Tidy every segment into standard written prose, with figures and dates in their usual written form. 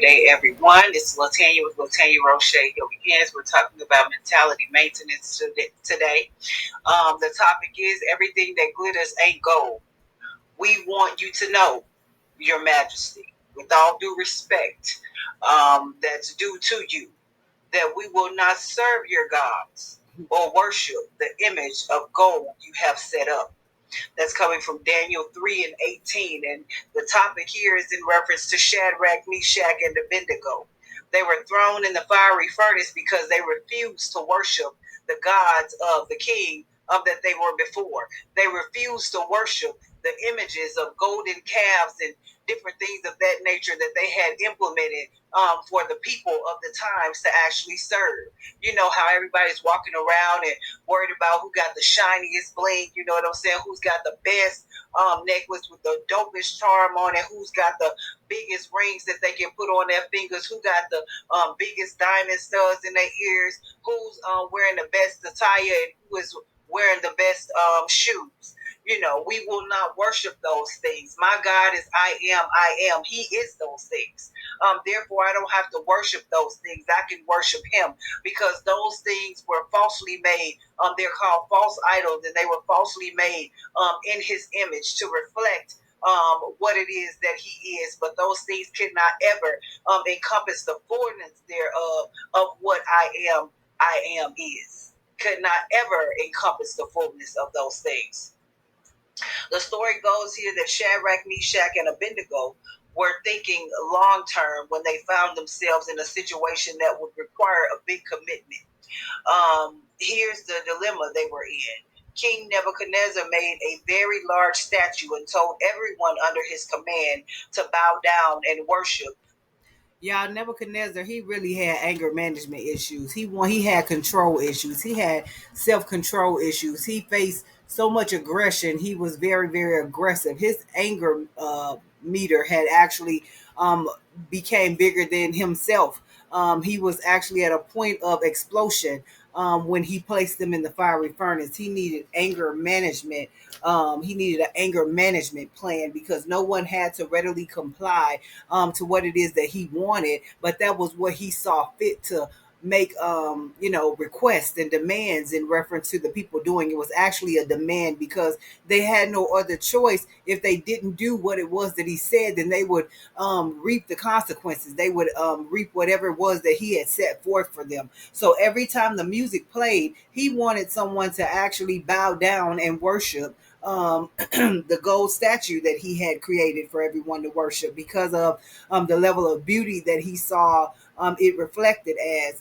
day, everyone. It's Latanya with Latanya Roche Yoga Hands. We're talking about mentality maintenance today. The topic is everything that glitters ain't gold. We want you to know, Your Majesty, with all due respect that's due to you, that we will not serve your gods or worship the image of gold you have set up. That's coming from Daniel 3 and 18. And the topic here is in reference to Shadrach, Meshach, and Abednego. They were thrown in the fiery furnace because they refused to worship the gods of the king that they were before. They refused to worship the images of golden calves and different things of that nature that they had implemented for the people of the times to actually serve. You know how everybody's walking around and worried about who got the shiniest bling, you know what I'm saying? Who's got the best necklace with the dopest charm on it? Who's got the biggest rings that they can put on their fingers? Who got the biggest diamond studs in their ears? Who's wearing the best attire and who is wearing the best shoes? You know, we will not worship those things. My God is I am. He is those things. Therefore, I don't have to worship those things. I can worship him because those things were falsely made. They're called false idols, and they were falsely made in his image to reflect what it is that he is. But those things cannot ever encompass the fullness thereof of what I am is. Could not ever encompass the fullness of those things. The story goes here that Shadrach, Meshach, and Abednego were thinking long term when they found themselves in a situation that would require a big commitment. Here's the dilemma they were in. King Nebuchadnezzar made a very large statue and told everyone under his command to bow down and worship. Y'all, Nebuchadnezzar, he really had anger management issues. He had control issues. He had self-control issues. He faced so much aggression. He was very, very aggressive. His anger meter had actually became bigger than himself. He was actually at a point of explosion when he placed them in the fiery furnace. He needed anger management. He needed an anger management plan because no one had to readily comply to what it is that he wanted, but that was what he saw fit to make requests and demands in reference to the people doing it. Was actually a demand because they had no other choice. If they didn't do what it was that he said, then they would reap the consequences. They would reap whatever it was that he had set forth for them. So every time the music played, he wanted someone to actually bow down and worship the gold statue that he had created for everyone to worship because of the level of beauty that he saw it reflected as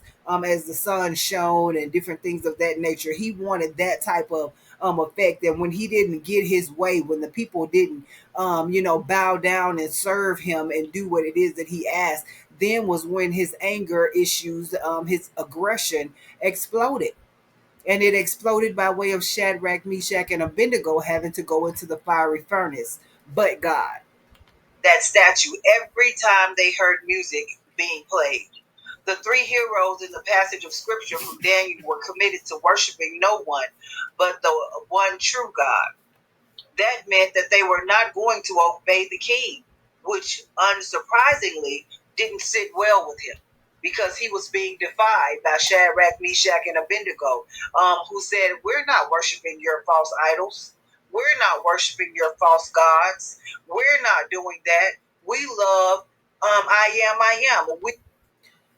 the sun shone and different things of that nature. He wanted that type of effect. And when he didn't get his way, when the people didn't bow down and serve him and do what it is that he asked, then was when his anger issues, his aggression exploded. And it exploded by way of Shadrach, Meshach, and Abednego having to go into the fiery furnace. But God. That statue every time they heard music being played. The three heroes in the passage of scripture from Daniel were committed to worshiping no one but the one true God. That meant that they were not going to obey the king, which unsurprisingly didn't sit well with him because he was being defied by Shadrach, Meshach, and Abednego, who said, "We're not worshiping your false idols. We're not worshiping your false gods. We're not doing that. We love I am.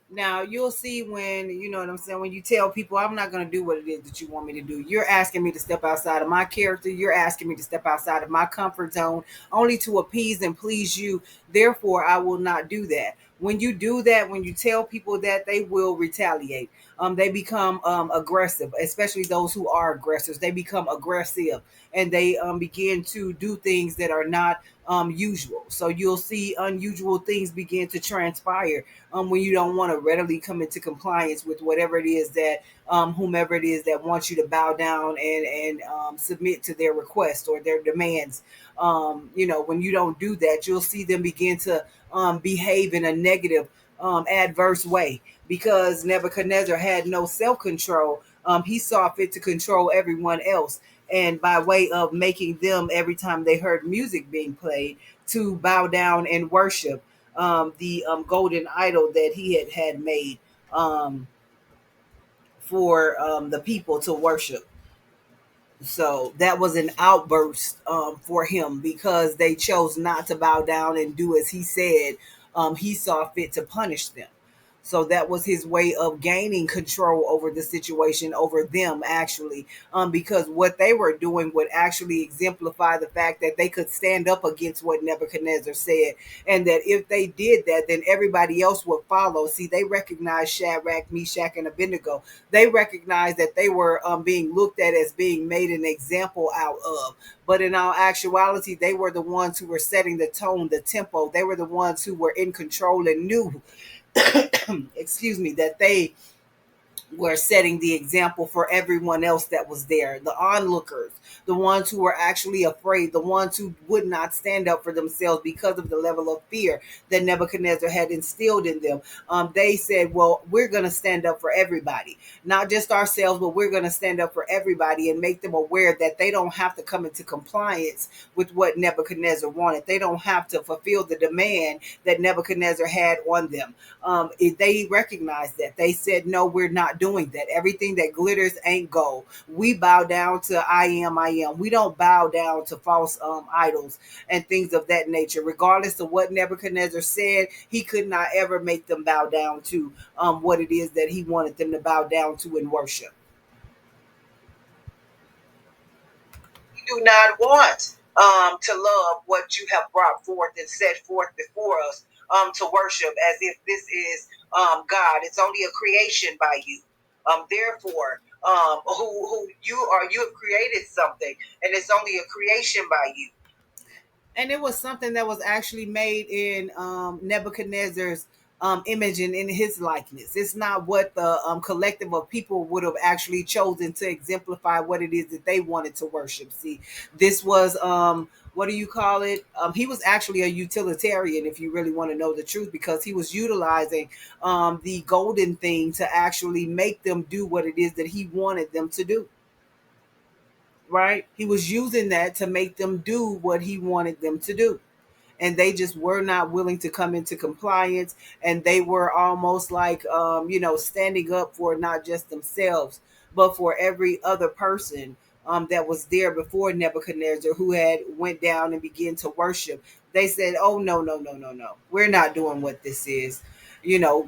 Now you'll see when you know what I'm saying. When you tell people, I'm not going to do what it is that you want me to do. You're asking me to step outside of my character. You're asking me to step outside of my comfort zone, only to appease and please you. Therefore, I will not do that. When you do that, when you tell people that, they will retaliate. They become aggressive, especially those who are aggressors. They become aggressive and they begin to do things that are not usual. So you'll see unusual things begin to transpire when you don't want to readily come into compliance with whatever it is that whomever it is that wants you to bow down and submit to their request or their demands. When you don't do that, you'll see them begin to behave in a negative, adverse way because Nebuchadnezzar had no self-control. He saw fit to control everyone else. And by way of making them, every time they heard music being played, to bow down and worship the golden idol that he had made um, for the people to worship. So that was an outburst for him because they chose not to bow down and do as he said. He saw fit to punish them. So that was his way of gaining control over the situation, over them actually, because what they were doing would actually exemplify the fact that they could stand up against what Nebuchadnezzar said, and that if they did that, then everybody else would follow. See, they recognized Shadrach, Meshach, and Abednego. They recognized that they were being looked at as being made an example out of. But in all actuality, they were the ones who were setting the tone, the tempo. They were the ones who were in control and knew, excuse me, that they were setting the example for everyone else that was there, the onlookers, the ones who were actually afraid, the ones who would not stand up for themselves because of the level of fear that Nebuchadnezzar had instilled in them. They said, well, we're going to stand up for everybody, not just ourselves, but we're going to stand up for everybody and make them aware that they don't have to come into compliance with what Nebuchadnezzar wanted. They don't have to fulfill the demand that Nebuchadnezzar had on them. They recognized that. They said, no, we're not doing that. Everything that glitters ain't gold. We bow down to I am, I am. We don't bow down to false idols and things of that nature. Regardless of what Nebuchadnezzar said, he could not ever make them bow down to what it is that he wanted them to bow down to and worship. We do not want to love what you have brought forth and set forth before us to worship as if this is God. It's only a creation by you. Therefore, who you are, you have created something, and it's only a creation by you. And it was something that was actually made in Nebuchadnezzar's image and in his likeness. It's not what the collective of people would have actually chosen to exemplify what it is that they wanted to worship. See, this was what do you call it? He was actually a utilitarian, if you really want to know the truth, because he was utilizing the golden thing to actually make them do what it is that he wanted them to do. Right? He was using that to make them do what he wanted them to do. And they just were not willing to come into compliance. And they were almost like, standing up for not just themselves, but for every other person that was there before Nebuchadnezzar who had went down and began to worship. They said, oh, no, no, no, no, no. We're not doing what this is.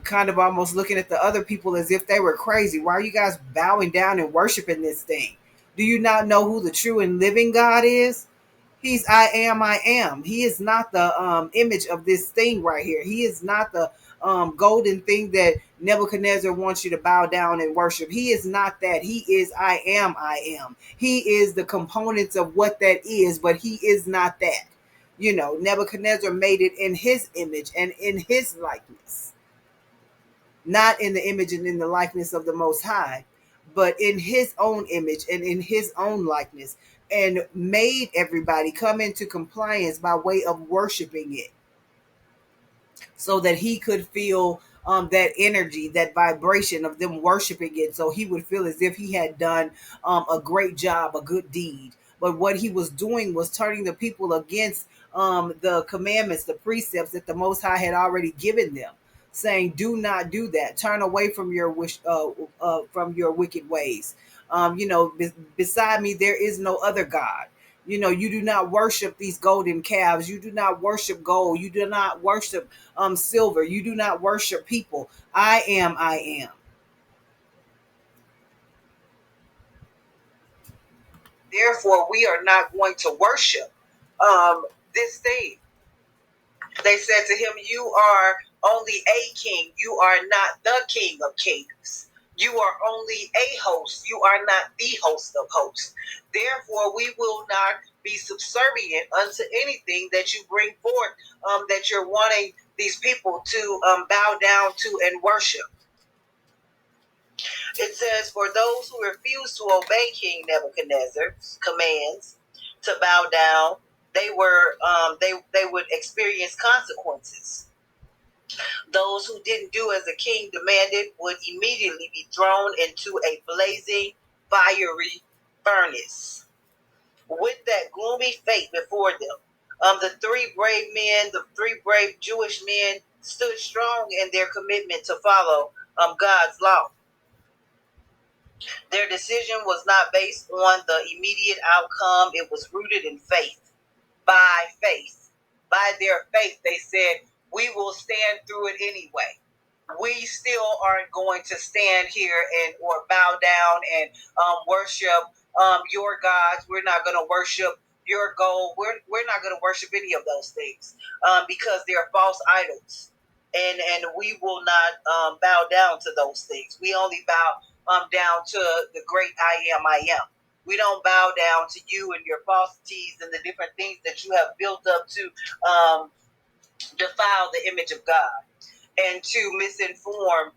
Kind of almost looking at the other people as if they were crazy. Why are you guys bowing down and worshiping this thing? Do you not know who the true and living God is? He's I am, I am. He is not the image of this thing right here. He is not the golden thing that Nebuchadnezzar wants you to bow down and worship. He is not that. He is I am, I am. He is the components of what that is, but he is not that. Nebuchadnezzar made it in his image and in his likeness, not in the image and in the likeness of the Most High, but in his own image and in his own likeness, and made everybody come into compliance by way of worshiping it so that he could feel that energy, that vibration of them worshiping it. So he would feel as if he had done a great job, a good deed. But what he was doing was turning the people against the commandments, the precepts that the Most High had already given them, saying, "Do not do that. Turn away from your from your wicked ways. Beside me there is no other God. You do not worship these golden calves. You do not worship gold. You do not worship silver. You do not worship people. I am, I am." Therefore, we are not going to worship this thing. They said to him, you are only a king. You are not the king of kings. You are only a host. You are not the host of hosts. Therefore, we will not be subservient unto anything that you bring forth, that you're wanting these people to bow down to and worship. It says, for those who refuse to obey King Nebuchadnezzar's commands to bow down, they would experience consequences. Those who didn't do as the king demanded would immediately be thrown into a blazing, fiery furnace with that gloomy fate before them. The three brave Jewish men stood strong in their commitment to follow God's law. Their decision was not based on the immediate outcome. It was rooted in faith. By faith. By their faith, they said, we will stand through it anyway. We still aren't going to stand here and or bow down and worship your gods. We're not going to worship your gold. We're not going to worship any of those things because they're false idols. And we will not bow down to those things. We only bow down to the great I am. We don't bow down to you and your falsities and the different things that you have built up to defile the image of God and to misinform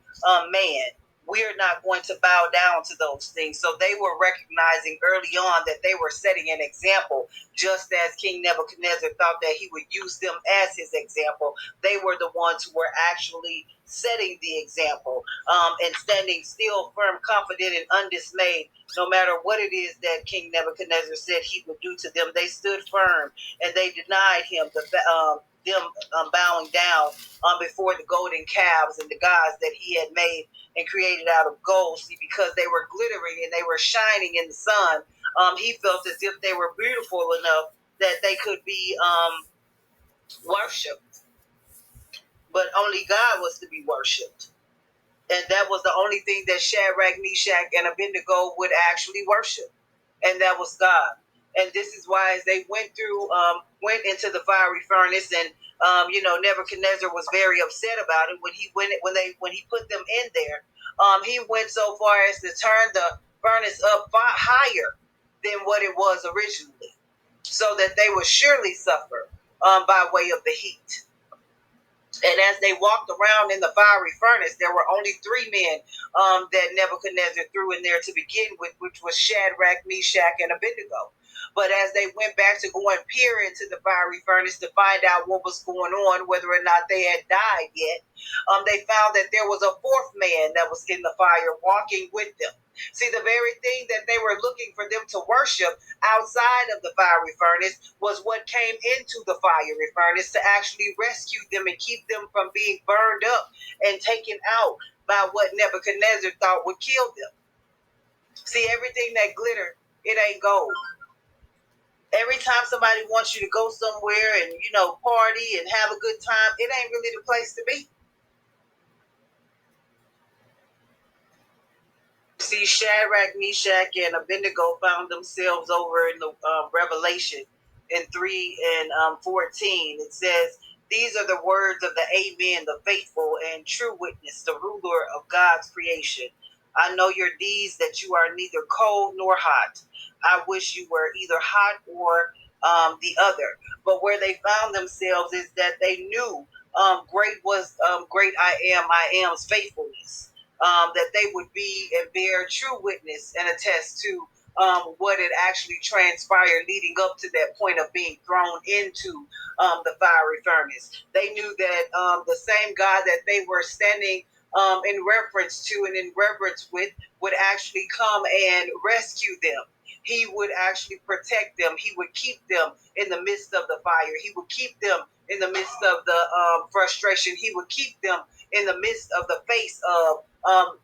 man. We're not going to bow down to those things. So they were recognizing early on that they were setting an example, just as King Nebuchadnezzar thought that he would use them as his example. They were the ones who were actually setting the example and standing still, firm, confident, and undismayed. No matter what it is that King Nebuchadnezzar said he would do to them, they stood firm and they denied him them bowing down before the golden calves and the gods that he had made and created out of gold. See, because they were glittering and they were shining in the sun, he felt as if they were beautiful enough that they could be worshipped. But only God was to be worshipped. And that was the only thing that Shadrach, Meshach, and Abednego would actually worship. And that was God. And this is why, as they went into the fiery furnace, and Nebuchadnezzar was very upset about it when he put them in there. He went so far as to turn the furnace up higher than what it was originally, so that they would surely suffer by way of the heat. And as they walked around in the fiery furnace, there were only three men that Nebuchadnezzar threw in there to begin with, which was Shadrach, Meshach, and Abednego. But as they went back to go and peer into the fiery furnace to find out what was going on, whether or not they had died yet, they found that there was a fourth man that was in the fire walking with them. See, the very thing that they were looking for them to worship outside of the fiery furnace was what came into the fiery furnace to actually rescue them and keep them from being burned up and taken out by what Nebuchadnezzar thought would kill them. See, everything that glitter, it ain't gold. Every time somebody wants you to go somewhere and, party and have a good time, it ain't really the place to be. See, Shadrach, Meshach, and Abednego found themselves over in the Revelation in 3 and 14. It says, "These are the words of the Amen, the faithful and true witness, the ruler of God's creation. I know your deeds, that you are neither cold nor hot. I wish you were either hot or the other." But where they found themselves is that they knew great was great I am's faithfulness. That they would be and bear true witness and attest to what had actually transpired leading up to that point of being thrown into the fiery furnace. They knew that the same God that they were standing in reference to and in reverence with would actually come and rescue them. He would actually protect them. He would keep them in the midst of the fire. He would keep them in the midst of the frustration. He would keep them in the midst of the face of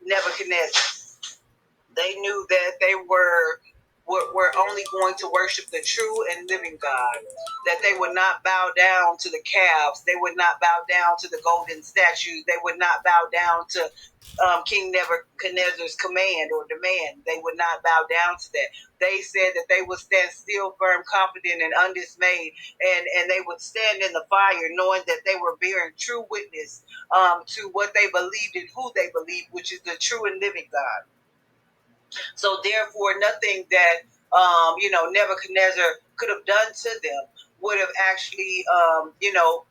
Nebuchadnezzar. They knew that they were only going to worship the true and living God, that they would not bow down to the calves, they would not bow down to the golden statues, they would not bow down to King Nebuchadnezzar's command or demand. They would not bow down to that. They said that they would stand still, firm, confident, and undismayed, and they would stand in the fire, knowing that they were bearing true witness to what they believed and who they believed, which is the true and living God. So therefore, nothing that Nebuchadnezzar could have done to them would have actually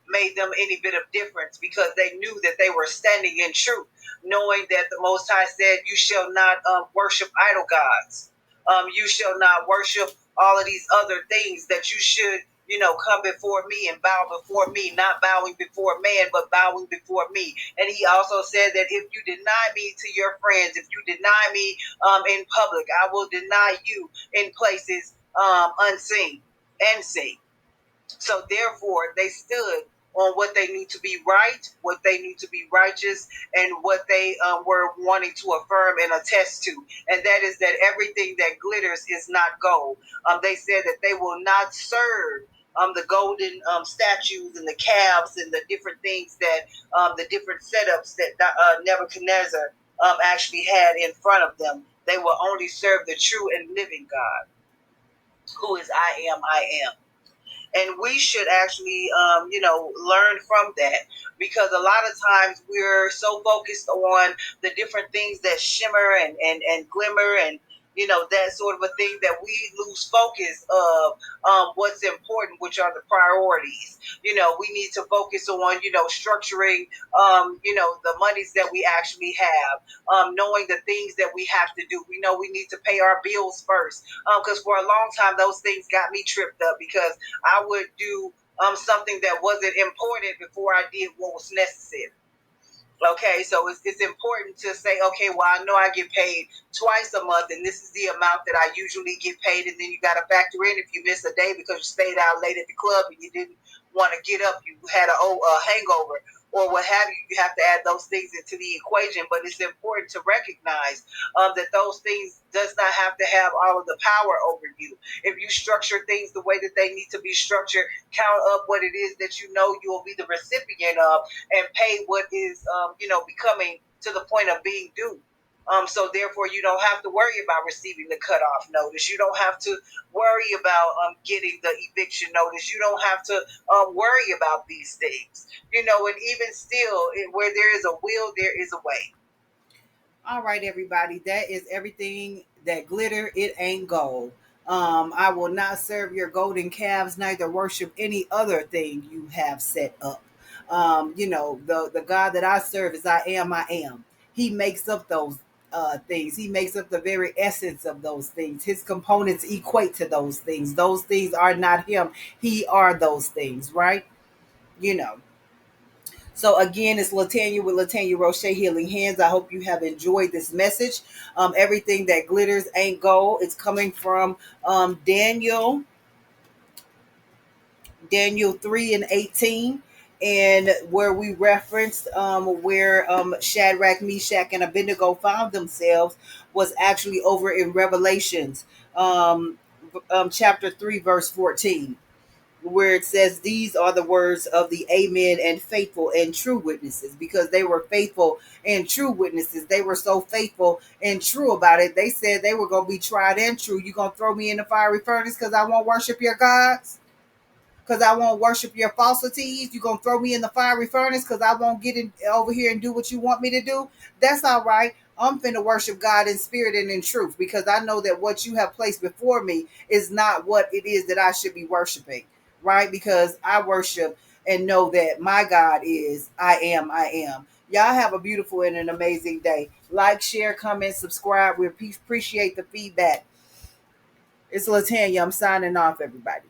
made them any bit of difference, because they knew that they were standing in truth, knowing that the Most High said, "You shall not worship idol gods. You shall not worship all of these other things, that you should." Come before me and bow before me, not bowing before man, but bowing before me. And he also said that if you deny me to your friends, if you deny me in public, I will deny you in places unseen and seen. So therefore, they stood on what they knew to be right, what they knew to be righteous, and what they were wanting to affirm and attest to. And that is that everything that glitters is not gold. They said that they will not serve the golden statues and the calves and the different things that the different setups that Nebuchadnezzar actually had in front of them. They will only serve the true and living God, who is I am. And we should actually learn from that, because a lot of times we're so focused on the different things that shimmer and glimmer and that sort of a thing, that we lose focus of what's important, which are the priorities. We need to focus on structuring the monies that we actually have, knowing the things that we have to do. We know we need to pay our bills first, because for a long time those things got me tripped up, because I would do something that wasn't important before I did what was necessary. Okay, so it's important to say, okay, well, I know I get paid twice a month, and this is the amount that I usually get paid, and then you got to factor in if you miss a day because you stayed out late at the club and you didn't want to get up, you had a hangover or what have you. You have to add those things into the equation, but it's important to recognize that those things does not have to have all of the power over you. If you structure things the way that they need to be structured, count up what it is that you will be the recipient of, and pay what is becoming to the point of being due. So therefore, you don't have to worry about receiving the cutoff notice. You don't have to worry about getting the eviction notice. You don't have to worry about these things. And even still, where there is a will, there is a way. All right, everybody. That is everything that glitter. It ain't gold. I will not serve your golden calves, neither worship any other thing you have set up. The God that I serve is I am. He makes up those things. He makes up the very essence of those things. His components equate to those things. Those things are not him. He are those things, right? You know. So again, it's Latanya with Latanya Roche Healing Hands. I hope you have enjoyed this message. Everything that glitters ain't gold. It's coming from Daniel 3:18, and where we referenced where Shadrach, Meshach, and Abednego found themselves was actually over in Revelations chapter 3, verse 14, where it says, these are the words of the amen and faithful and true witnesses. Because they were faithful and true witnesses, they were so faithful and true about it, they said they were going to be tried and true. You going to throw me in the fiery furnace because I won't worship your gods, because I won't worship your falsities? You gonna throw me in the fiery furnace because I won't get in over here and do what you want me to do? That's all right. I'm finna worship God in spirit and in truth, because I know that what you have placed before me is not what it is that I should be worshiping, right? Because I worship and know that my God is I am, I am. Y'all have a beautiful and an amazing day. Like, share, comment, subscribe. We appreciate the feedback. It's Latanya. I'm signing off, everybody.